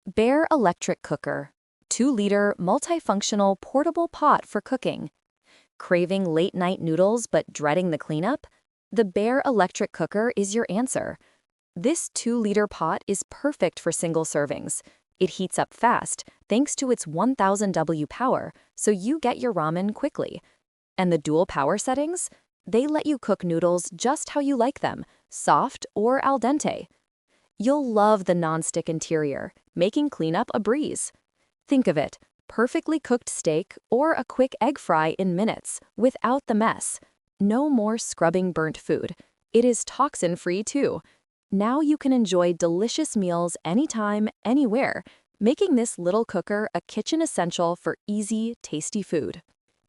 Bare Electric Cooker, 2-liter multifunctional portable pot for cooking. Craving late-night noodles but dreading the cleanup? The Bare Electric Cooker is your answer. This 2-liter pot is perfect for single servings. It heats up fast thanks to its 1000 W power, so you get your ramen quickly. And the dual power settings? They let you cook noodles just how you like them, soft or al dente. You'll love the non-stick interior, making cleanup a breeze. Think of it, perfectly cooked steak or a quick egg fry in minutes, without the mess. No more scrubbing burnt food. It is toxin-free too. Now you can enjoy delicious meals anytime, anywhere, making this little cooker a kitchen essential for easy, tasty food.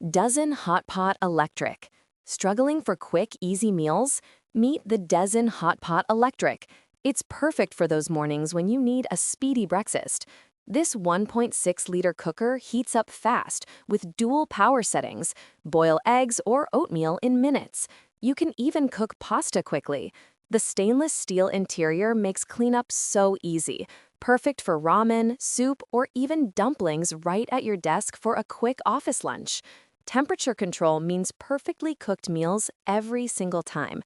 Dezin Hot Pot Electric. Struggling for quick, easy meals? Meet the Dezin Hot Pot Electric. It's perfect for those mornings when you need a speedy breakfast. This 1.6-liter cooker heats up fast with dual power settings. Boil eggs or oatmeal in minutes. You can even cook pasta quickly. The stainless steel interior makes cleanup so easy. Perfect for ramen, soup, or even dumplings right at your desk for a quick office lunch. Temperature control means perfectly cooked meals every single time.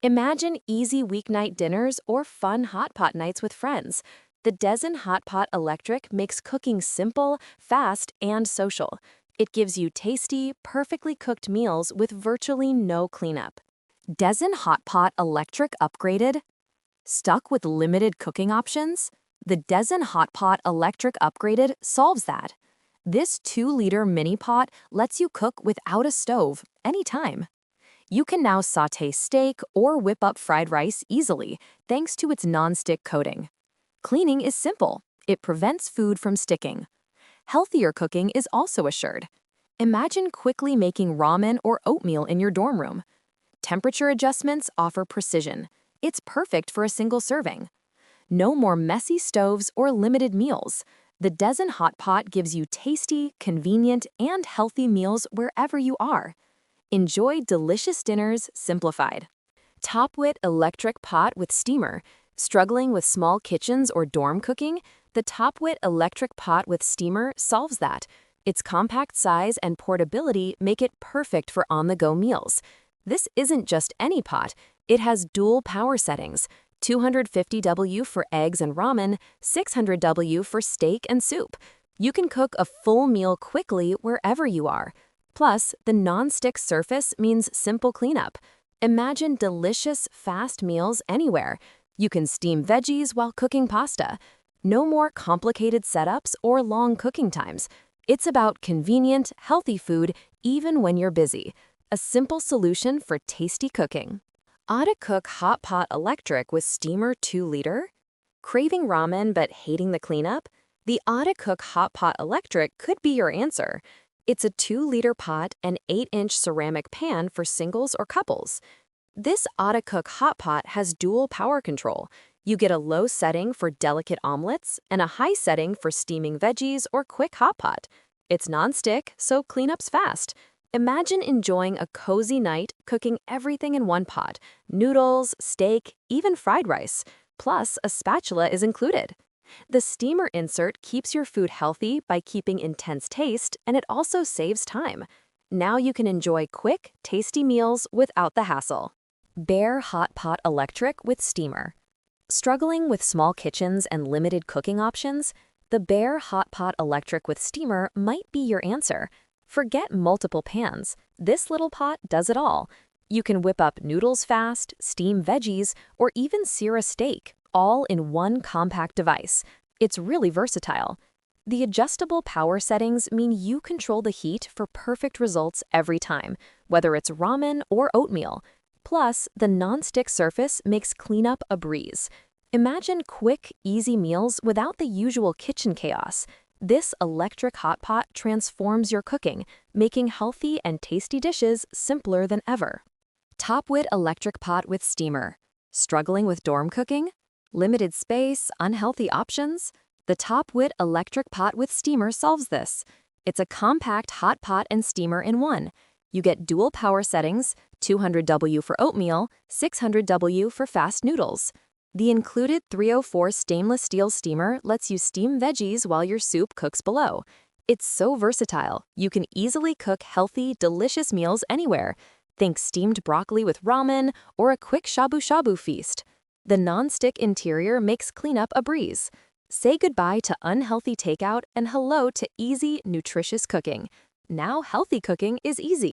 Imagine easy weeknight dinners or fun hot pot nights with friends. The Dezin Hot Pot Electric makes cooking simple, fast, and social. It gives you tasty, perfectly cooked meals with virtually no cleanup. Dezin Hot Pot Electric upgraded? Stuck with limited cooking options? The Dezin Hot Pot Electric upgraded solves that. This 2-liter mini pot lets you cook without a stove, anytime. You can now sauté steak or whip up fried rice easily thanks to its non-stick coating. Cleaning is simple. It prevents food from sticking. Healthier cooking is also assured. Imagine quickly making ramen or oatmeal in your dorm room. Temperature adjustments offer precision. It's perfect for a single serving. No more messy stoves or limited meals. The Dezin Hot Pot gives you tasty, convenient, and healthy meals wherever you are. Enjoy delicious dinners simplified. Topwit Electric Pot with Steamer. Struggling with small kitchens or dorm cooking? The Topwit Electric Pot with Steamer solves that. Its compact size and portability make it perfect for on-the-go meals. This isn't just any pot. It has dual power settings. 250 W for eggs and ramen, 600 W for steak and soup. You can cook a full meal quickly wherever you are. Plus, the non-stick surface means simple cleanup. Imagine delicious, fast meals anywhere. You can steam veggies while cooking pasta. No more complicated setups or long cooking times. It's about convenient, healthy food even when you're busy. A simple solution for tasty cooking. Autacook Hot Pot Electric with Steamer 2-liter? Craving ramen but hating the cleanup? The Autacook Hot Pot Electric could be your answer. It's a 2-liter pot and 8-inch ceramic pan for singles or couples. This Autacook hot pot has dual power control. You get a low setting for delicate omelets and a high setting for steaming veggies or quick hot pot. It's non-stick, so cleanup's fast. Imagine enjoying a cozy night cooking everything in one pot: noodles, steak, even fried rice. Plus, a spatula is included. The steamer insert keeps your food healthy by keeping intense taste, and it also saves time. Now you can enjoy quick, tasty meals without the hassle. Bare Hot Pot Electric with Steamer. Struggling with small kitchens and limited cooking options? The Bare Hot Pot Electric with Steamer might be your answer. Forget multiple pans. This little pot does it all. You can whip up noodles fast, steam veggies, or even sear a steak, all in one compact device. It's really versatile. The adjustable power settings mean you control the heat for perfect results every time, whether it's ramen or oatmeal. Plus, the non-stick surface makes cleanup a breeze. Imagine quick, easy meals without the usual kitchen chaos. This electric hot pot transforms your cooking, making healthy and tasty dishes simpler than ever. Topwit Electric Pot with Steamer. Struggling with dorm cooking? Limited space, unhealthy options? The Topwit Electric Pot with Steamer solves this. It's a compact hot pot and steamer in one. You get dual power settings, 200 W for oatmeal, 600 W for fast noodles. The included 304 stainless steel steamer lets you steam veggies while your soup cooks below. It's so versatile, you can easily cook healthy, delicious meals anywhere. Think steamed broccoli with ramen or a quick shabu shabu feast. The non-stick interior makes cleanup a breeze. Say goodbye to unhealthy takeout and hello to easy, nutritious cooking. Now healthy cooking is easy.